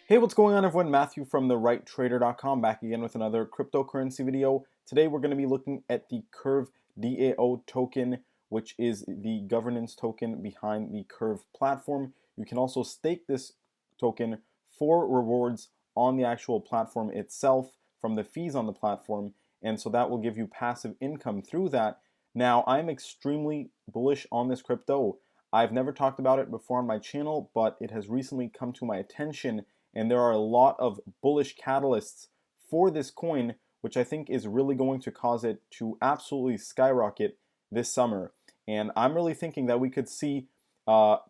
Hey, what's going on everyone? Matthew from therighttrader.com back again with another cryptocurrency video. Today we're going to be looking at the Curve DAO token, which is the governance token behind the Curve platform. You can also stake this token for rewards on the actual platform itself from the fees on the platform, and so that will give you passive income through that. Now, I'm extremely bullish on this crypto. I've never talked about it before on my channel, but it has recently come to my attention and there are a lot of bullish catalysts for this coin, which I think is really going to cause it to absolutely skyrocket this summer. And I'm really thinking that we could see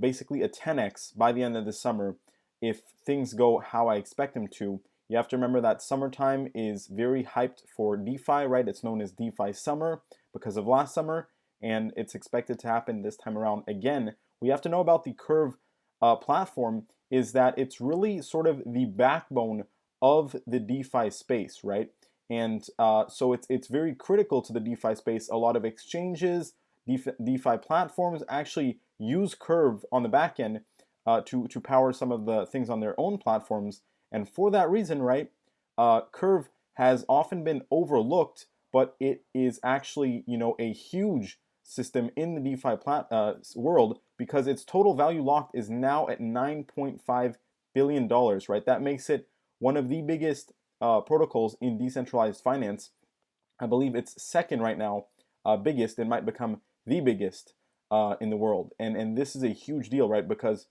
basically a 10x by the end of the summer if things go how I expect them to. You have to remember that summertime is very hyped for DeFi, right? It's known as DeFi summer because of last summer, and it's expected to happen this time around again. We have to know about the Curve platform is that it's really sort of the backbone of the DeFi space, right? And so it's very critical to the DeFi space. A lot of exchanges, DeFi platforms actually use Curve on the back end to power some of the things on their own platforms. And for that reason, right, Curve has often been overlooked, but it is actually, a huge system in the DeFi world because its total value locked is now at $9.5 billion, right? That makes it one of the biggest protocols in decentralized finance. I believe it's second right now, biggest. It might become the biggest in the world. And this is a huge deal, right? Because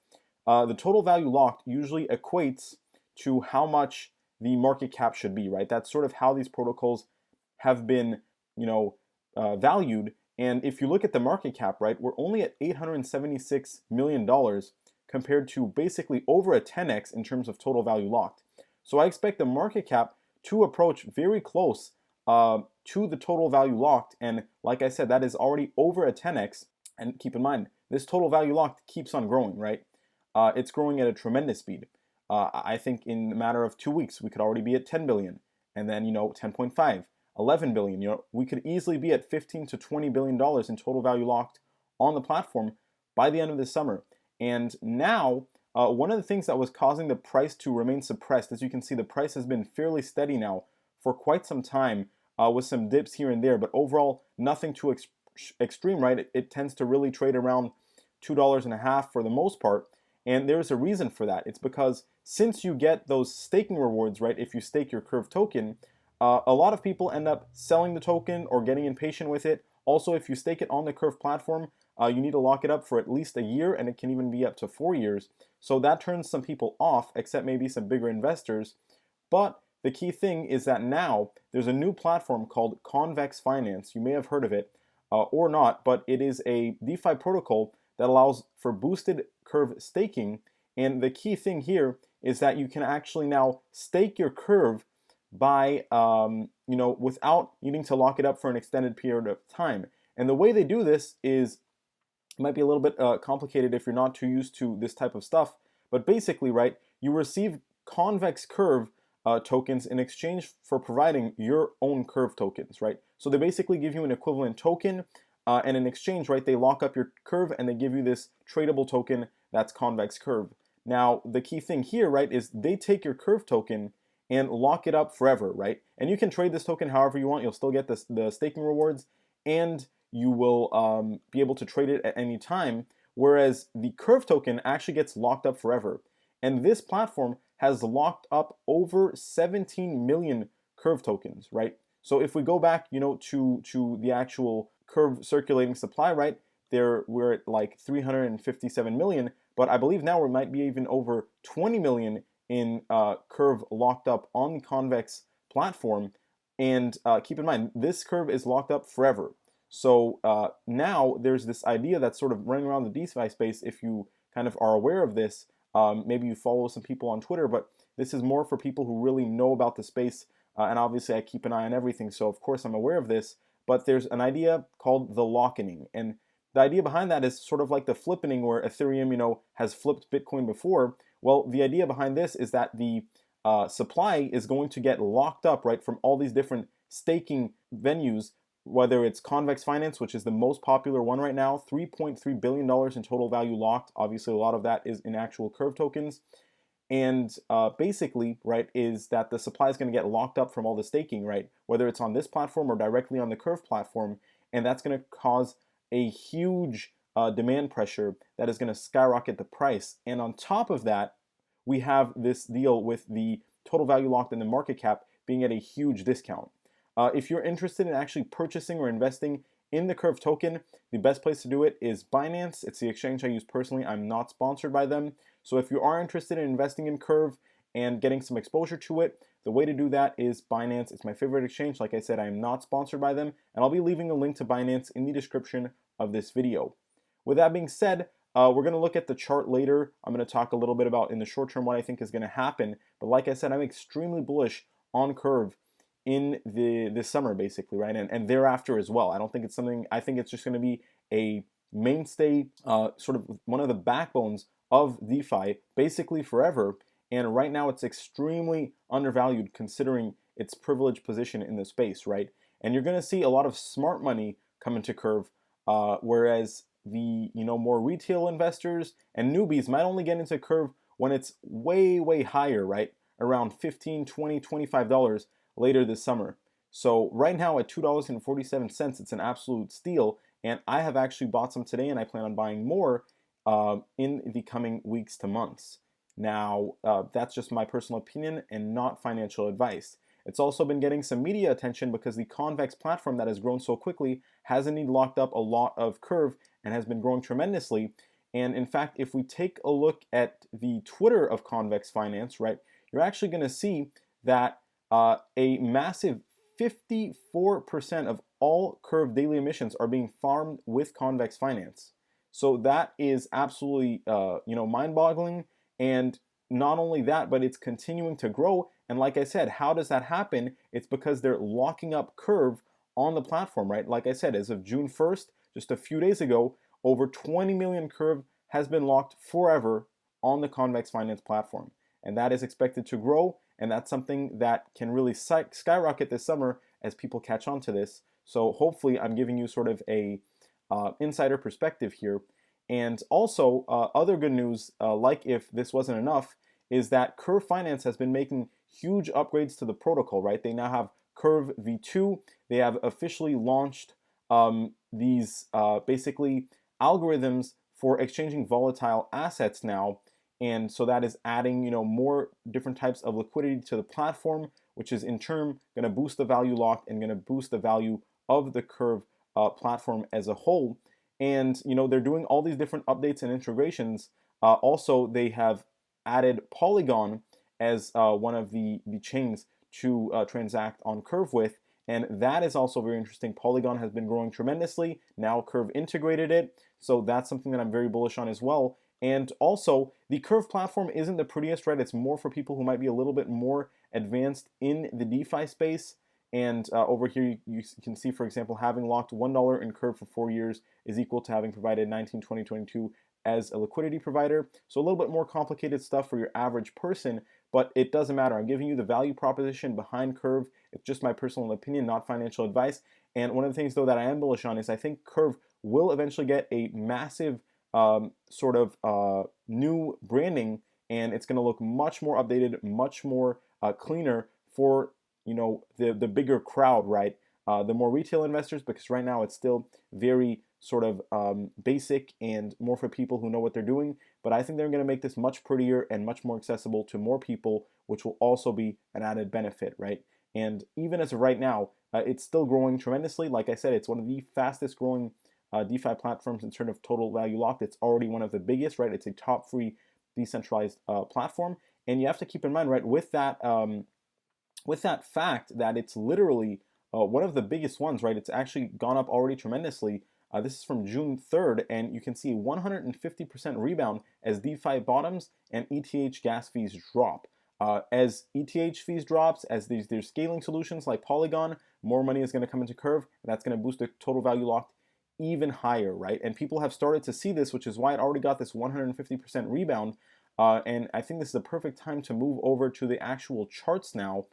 the total value locked usually equates to how much the market cap should be, right? That's sort of how these protocols have been, valued. And if you look at the market cap, right, we're only at $876 million compared to basically over a 10x in terms of total value locked. So I expect the market cap to approach very close to the total value locked. And like I said, that is already over a 10x. And keep in mind, this total value locked keeps on growing, right? It's growing at a tremendous speed. I think in a matter of 2 weeks, we could already be at 10 billion and then, 10.5. 11 billion. We could easily be at 15 to 20 billion dollars in total value locked on the platform by the end of this summer. And now, one of the things that was causing the price to remain suppressed, as you can see, the price has been fairly steady now for quite some time, with some dips here and there, but overall, nothing too extreme, right? It tends to really trade around $2.50 for the most part. And there's a reason for that. It's because since you get those staking rewards, right, if you stake your Curve token, a lot of people end up selling the token or getting impatient with it. Also, if you stake it on the Curve platform, you need to lock it up for at least a year, and it can even be up to 4 years. So that turns some people off, except maybe some bigger investors. But the key thing is that now there's a new platform called Convex Finance. You may have heard of it or not, but it is a DeFi protocol that allows for boosted Curve staking. And the key thing here is that you can actually now stake your Curve by without needing to lock it up for an extended period of time. And the way they do this is might be a little bit complicated if you're not too used to this type of stuff, but basically, right, you receive Convex Curve tokens in exchange for providing your own Curve tokens, right? So they basically give you an equivalent token, and in exchange, right, they lock up your Curve and they give you this tradable token that's Convex Curve. Now, the key thing here, right, is they take your Curve token and lock it up forever, right? And you can trade this token however you want. You'll still get the staking rewards, and you will be able to trade it at any time, whereas the Curve token actually gets locked up forever. And this platform has locked up over 17 million Curve tokens, right? So if we go back, to the actual Curve circulating supply, right, we're at like 357 million, but I believe now we might be even over 20 million in Curve locked up on the Convex platform. And keep in mind, this Curve is locked up forever. So now there's this idea that's sort of running around the DeFi space. If you kind of are aware of this, maybe you follow some people on Twitter, but this is more for people who really know about the space. And obviously I keep an eye on everything, so of course I'm aware of this. But there's an idea called the lockening. And the idea behind that is sort of like the flippening where Ethereum, has flipped Bitcoin before. Well, the idea behind this is that the supply is going to get locked up, right, from all these different staking venues, whether it's Convex Finance, which is the most popular one right now, $3.3 billion in total value locked. Obviously, a lot of that is in actual Curve tokens. And basically, right, is that the supply is going to get locked up from all the staking, right, whether it's on this platform or directly on the Curve platform, and that's going to cause a huge demand pressure that is going to skyrocket the price. And on top of that, we have this deal with the total value locked in the market cap being at a huge discount. If you're interested in actually purchasing or investing in the Curve token, the best place to do it is Binance. It's the exchange I use personally. I'm not sponsored by them. So if you are interested in investing in Curve and getting some exposure to it, the way to do that is Binance. It's my favorite exchange. Like I said, I'm not sponsored by them, and I'll be leaving a link to Binance in the description of this video. With that being said, we're going to look at the chart later. I'm going to talk a little bit about in the short term what I think is going to happen. But like I said, I'm extremely bullish on Curve in this summer, basically, right? And thereafter as well. I don't think it's something, I think it's just going to be a mainstay, sort of one of the backbones of DeFi, basically forever. And right now it's extremely undervalued considering its privileged position in the space, right? And you're going to see a lot of smart money come into Curve, whereas the more retail investors and newbies might only get into Curve when it's way higher, right? Around $15, $20, $25 later this summer. So right now at $2.47, it's an absolute steal, and I have actually bought some today, and I plan on buying more in the coming weeks to months. Now, that's just my personal opinion and not financial advice. It's also been getting some media attention because the Convex platform that has grown so quickly has indeed locked up a lot of Curve and has been growing tremendously. And in fact, if we take a look at the Twitter of Convex Finance, right, you're actually going to see that a massive 54% of all Curve daily emissions are being farmed with Convex Finance. So that is absolutely mind-boggling. And not only that, but it's continuing to grow. And like I said, how does that happen? It's because they're locking up Curve on the platform, right? Like I said, as of June 1st, just a few days ago, over 20 million Curve has been locked forever on the Convex Finance platform. And that is expected to grow, and that's something that can really skyrocket this summer as people catch on to this. So hopefully I'm giving you sort of a insider perspective here. And also, other good news, like if this wasn't enough, is that Curve Finance has been making huge upgrades to the protocol, right? They now have Curve V2. They have officially launched these basically algorithms for exchanging volatile assets now. And so that is adding, more different types of liquidity to the platform, which is in turn going to boost the value locked and going to boost the value of the Curve platform as a whole. And they're doing all these different updates and integrations. Also, they have added Polygon as one of the chains to transact on Curve with, and that is also very interesting. Polygon has been growing tremendously. Now Curve integrated it, so that's something that I'm very bullish on as well. And also, the Curve platform isn't the prettiest, right? It's more for people who might be a little bit more advanced in the DeFi space. And over here, you can see, for example, having locked $1 in Curve for 4 years is equal to having provided 19/20/22 as a liquidity provider. So a little bit more complicated stuff for your average person, but it doesn't matter. I'm giving you the value proposition behind Curve. It's just my personal opinion, not financial advice. And one of the things, though, that I am bullish on is I think Curve will eventually get a massive sort of new branding, and it's going to look much more updated, much more cleaner for the bigger crowd, right? The more retail investors, because right now it's still very sort of basic and more for people who know what they're doing. But I think they're going to make this much prettier and much more accessible to more people, which will also be an added benefit, right? And even as of right now, it's still growing tremendously. Like I said, it's one of the fastest growing DeFi platforms in terms of total value locked. It's already one of the biggest, right? It's a top free decentralized platform. And you have to keep in mind, right, with that fact that it's literally one of the biggest ones, right? It's actually gone up already tremendously. This is from June 3rd, and you can see 150% rebound as DeFi bottoms and ETH gas fees drop. As ETH fees drops, as there's scaling solutions like Polygon, more money is going to come into Curve, and that's going to boost the total value locked even higher, right? And people have started to see this, which is why it already got this 150% rebound. And I think this is the perfect time to move over to the actual charts now.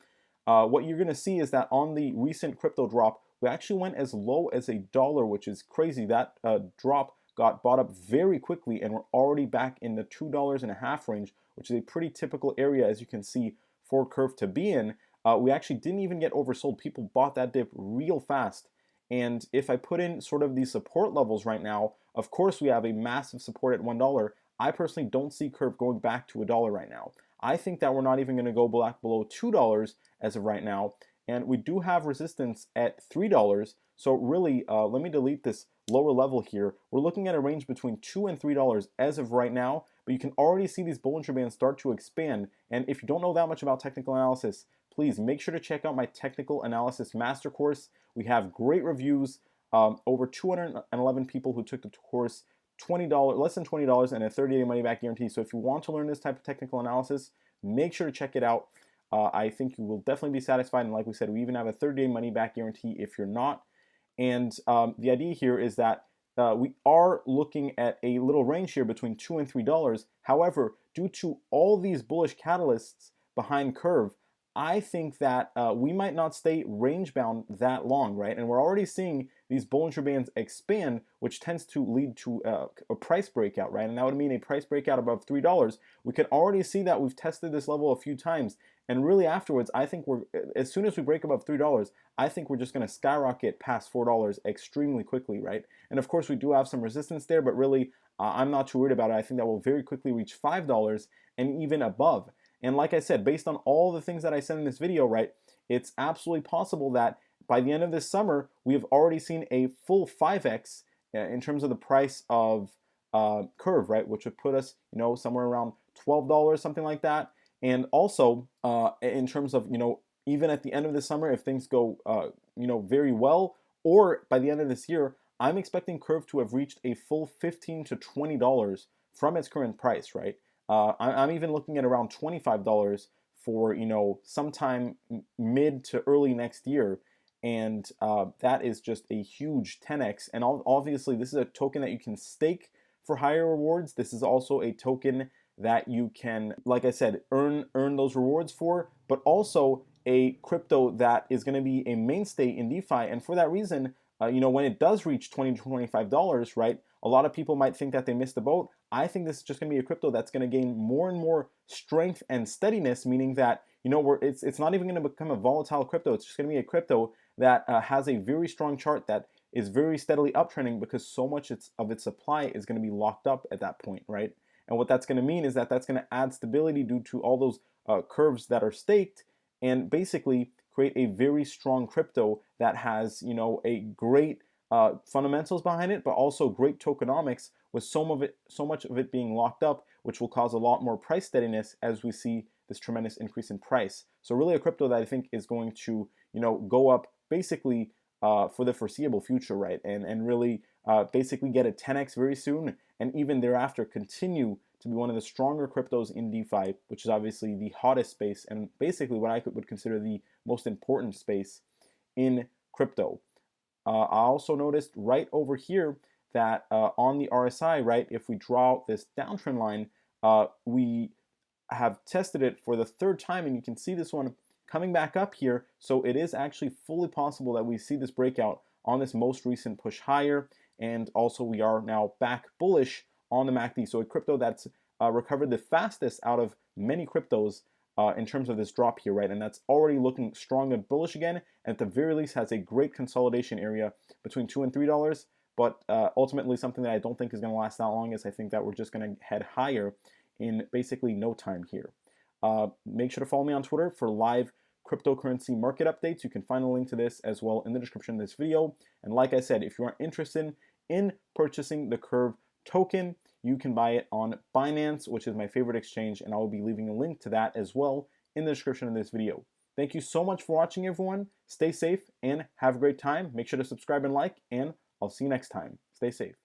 What you're going to see is that on the recent crypto drop, we actually went as low as $1, which is crazy. That drop got bought up very quickly, and we're already back in the $2.50 range, which is a pretty typical area, as you can see, for Curve to be in, we actually didn't even get oversold. People bought that dip real fast. And if I put in sort of these support levels right now, of course we have a massive support at $1. I personally don't see Curve going back to $1 right now. I think that we're not even going to go back below $2 as of right now. And we do have resistance at $3. So really, let me delete this lower level here. We're looking at a range between $2 and $3 as of right now, but you can already see these Bollinger Bands start to expand. And if you don't know that much about technical analysis, please make sure to check out my technical analysis master course. We have great reviews, over 211 people who took the course, $20, less than $20, and a 30-day money-back guarantee. So if you want to learn this type of technical analysis, make sure to check it out. I think you will definitely be satisfied, and like we said, we even have a 30-day money-back guarantee if you're not. And the idea here is that we are looking at a little range here between $2 and $3. However, due to all these bullish catalysts behind Curve, I think that we might not stay range bound that long, right? And we're already seeing these Bollinger Bands expand, which tends to lead to a price breakout, right? And that would mean a price breakout above $3. We can already see that we've tested this level a few times. And really afterwards, I think as soon as we break above $3, I think we're just going to skyrocket past $4 extremely quickly, right? And of course, we do have some resistance there, but really, I'm not too worried about it. I think that will very quickly reach $5 and even above. And like I said, based on all the things that I said in this video, right, it's absolutely possible that by the end of this summer, we have already seen a full 5x in terms of the price of Curve, right, which would put us, somewhere around $12, something like that. And also, in terms of, even at the end of the summer, if things go, very well, or by the end of this year, I'm expecting Curve to have reached a full $15 to $20 from its current price, right? I'm even looking at around $25 for, sometime mid to early next year. And that is just a huge 10x. And obviously, this is a token that you can stake for higher rewards. This is also a token that you can, like I said, earn those rewards for, but also a crypto that is going to be a mainstay in DeFi. And for that reason, when it does reach $20 to $25, right, a lot of people might think that they missed the boat. I think this is just going to be a crypto that's going to gain more and more strength and steadiness, meaning that, it's not even going to become a volatile crypto. It's just going to be a crypto that has a very strong chart that is very steadily uptrending because so much of its supply is going to be locked up at that point, right? And what that's going to mean is that that's going to add stability due to all those curves that are staked and basically create a very strong crypto that has, a great fundamentals behind it, but also great tokenomics with so much of it being locked up, which will cause a lot more price steadiness as we see this tremendous increase in price. So really a crypto that I think is going to, go up basically for the foreseeable future, right? And really basically get a 10x very soon, and even thereafter continue to be one of the stronger cryptos in DeFi, which is obviously the hottest space and basically what I would consider the most important space in crypto. I also noticed right over here that on the RSI, right, if we draw out this downtrend line, we have tested it for the third time, and you can see this one coming back up here. So it is actually fully possible that we see this breakout on this most recent push higher, and also we are now back bullish on the MACD. So a crypto that's recovered the fastest out of many cryptos in terms of this drop here, right? And that's already looking strong and bullish again, and at the very least has a great consolidation area between $2 and $3, but ultimately something that I don't think is going to last that long, is I think that we're just going to head higher in basically no time here. Make sure to follow me on Twitter for live cryptocurrency market updates. You can find a link to this as well in the description of this video. And like I said, if you are interested in purchasing the Curve token, you can buy it on Binance, which is my favorite exchange, and I will be leaving a link to that as well in the description of this video. Thank you so much for watching, everyone. Stay safe and have a great time. Make sure to subscribe and like, and I'll see you next time. Stay safe.